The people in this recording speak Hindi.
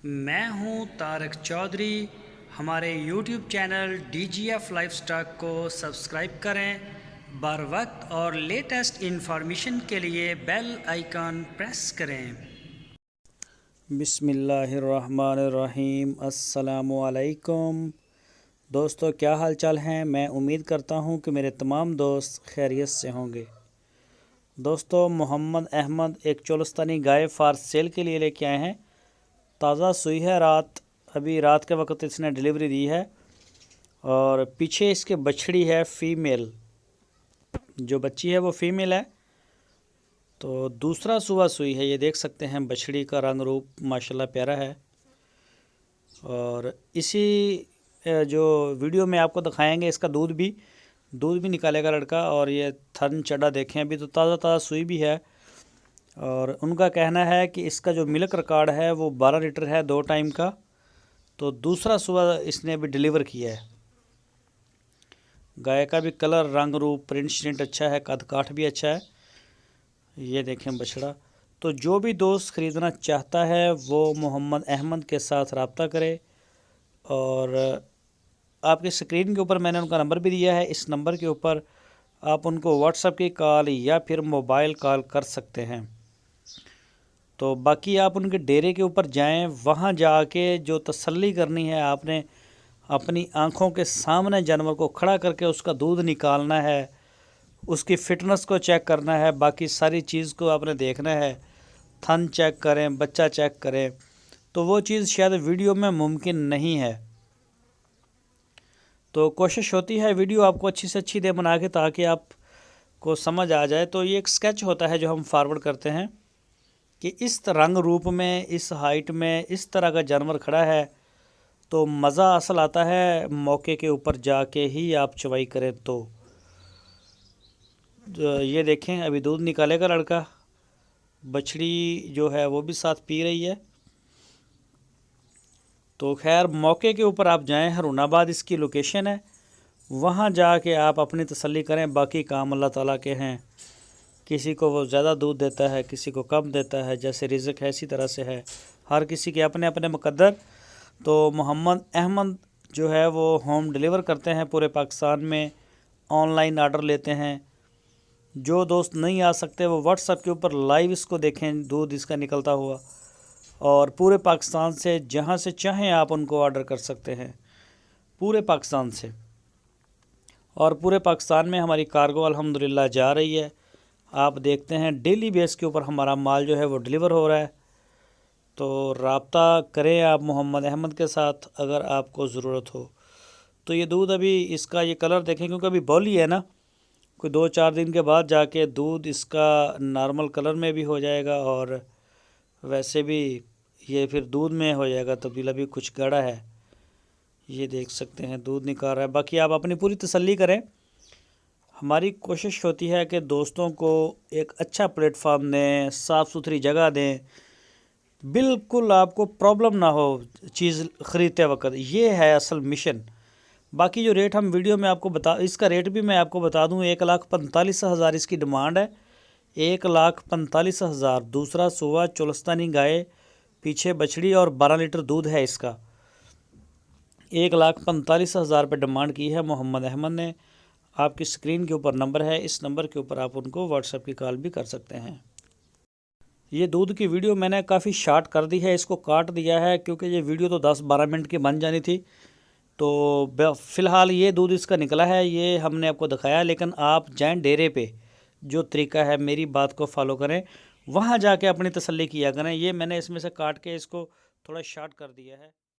मैं हूं तारक चौधरी। हमारे YouTube चैनल DGF लाइफस्टॉक को सब्सक्राइब करें। बर वक्त और लेटेस्ट इंफॉर्मेशन के लिए बेल आइकन प्रेस करें। बिस्मिल्लाहिर्रहमानिर्रहीम। अस्सलामुअलैकुम दोस्तों, क्या हाल चाल हैं। मैं उम्मीद करता हूं कि मेरे तमाम दोस्त खैरियत से होंगे। दोस्तों, मोहम्मद अहमद एक चोलस्तानी गाय फार सेल के लिए लेके आए हैं। ताज़ा सुई है, अभी रात के वक्त इसने डिलीवरी दी है। और पीछे इसके बछड़ी है फ़ीमेल, जो बच्ची है वो फ़ीमेल है। तो दूसरा सुबह सुई है, ये देख सकते हैं। बछड़ी का रंग रूप माशाल्लाह प्यारा है। और इसी जो वीडियो में आपको दिखाएंगे, इसका दूध भी निकालेगा लड़का। और ये थन चढ़ा देखें, अभी तो ताज़ा ताज़ा सुई भी है। और उनका कहना है कि इसका जो मिल्क रिकॉर्ड है वो 12 लीटर है 2 टाइम का। तो दूसरा सुबह इसने अभी डिलीवर किया है। गाय का भी कलर, रंग रूप, प्रिंट श्रिंट अच्छा है, कद काठ भी अच्छा है। ये देखें बछड़ा। तो जो भी दोस्त ख़रीदना चाहता है वो मोहम्मद अहमद के साथ रब्ता करे। और आपकी स्क्रीन के ऊपर मैंने उनका नंबर भी दिया है। इस नंबर के ऊपर आप उनको व्हाट्सएप की कॉल या फिर मोबाइल कॉल कर सकते हैं। तो बाकी आप उनके डेरे के ऊपर जाएं, वहाँ जाके जो तसल्ली करनी है आपने, अपनी आँखों के सामने जानवर को खड़ा करके उसका दूध निकालना है, उसकी फ़िटनेस को चेक करना है। बाकी सारी चीज़ को आपने देखना है, थन चेक करें, बच्चा चेक करें। तो वो चीज़ शायद वीडियो में मुमकिन नहीं है। तो कोशिश होती है वीडियो आपको अच्छी से अच्छी दे बना के, ताकि आपको समझ आ जाए। तो ये एक स्केच होता है जो हम फॉरवर्ड करते हैं कि इस रंग रूप में, इस हाइट में, इस तरह का जानवर खड़ा है तो मज़ा असल आता है मौके के ऊपर जाके ही आप चवाई करें। तो ये देखें, अभी दूध निकालेगा लड़का। बछड़ी जो है वो भी साथ पी रही है। तो खैर, मौके के ऊपर आप जाएं, हरूनाबाद इसकी लोकेशन है। वहाँ जाके आप अपनी तसल्ली करें। बाकी काम अल्लाह ताला के हैं। किसी को वो ज़्यादा दूध देता है, किसी को कम देता है। जैसे रिज़्क़ है इसी तरह से है, हर किसी के अपने अपने मुक़द्दर। तो मोहम्मद अहमद जो है वो होम डिलीवर करते हैं पूरे पाकिस्तान में, ऑनलाइन आर्डर लेते हैं। जो दोस्त नहीं आ सकते वो व्हाट्सएप के ऊपर लाइव इसको देखें, दूध इसका निकलता हुआ। और पूरे पाकिस्तान से जहाँ से चाहें आप उनको ऑर्डर कर सकते हैं, पूरे पाकिस्तान से। और पूरे पाकिस्तान में हमारी कार्गो अल्हम्दुलिल्लाह जा रही है। आप देखते हैं डेली बेस के ऊपर हमारा माल जो है वो डिलीवर हो रहा है। तो रब्ता करें आप मोहम्मद अहमद के साथ अगर आपको ज़रूरत हो। तो ये दूध, अभी इसका ये कलर देखें, क्योंकि अभी बॉली है ना, कोई 2-4 दिन के बाद जाके दूध इसका नॉर्मल कलर में भी हो जाएगा। और वैसे भी ये फिर दूध में हो जाएगा तब्दील। अभी कुछ गाढ़ा है, ये देख सकते हैं दूध निकाल रहा है। बाकी आप अपनी पूरी तसल्ली करें। हमारी कोशिश होती है कि दोस्तों को एक अच्छा प्लेटफार्म दें, साफ़ सुथरी जगह दें, बिल्कुल आपको प्रॉब्लम ना हो चीज़ ख़रीदते वक्त। ये है असल मिशन। बाकी जो रेट हम वीडियो में आपको इसका रेट भी मैं आपको बता दूं। 1,45,000 इसकी डिमांड है। 1,45,000। दूसरा सुबह चोलस्तानी गाय, पीछे बछड़ी और 12 लीटर दूध है इसका। 1,45,000 पे डिमांड की है मोहम्मद अहमद ने। आपकी स्क्रीन के ऊपर नंबर है, इस नंबर के ऊपर आप उनको व्हाट्सएप की कॉल भी कर सकते हैं। ये दूध की वीडियो मैंने काफ़ी शॉर्ट कर दी है, इसको काट दिया है क्योंकि ये वीडियो तो 10-12 मिनट की बन जानी थी। तो फ़िलहाल ये दूध इसका निकला है, ये हमने आपको दिखाया। लेकिन आप जाएं डेरे पे, जो तरीका है मेरी बात को फॉलो करें, वहाँ जाके अपनी तसल्ली किया करें। ये मैंने इसमें से काट के इसको थोड़ा शॉर्ट कर दिया है।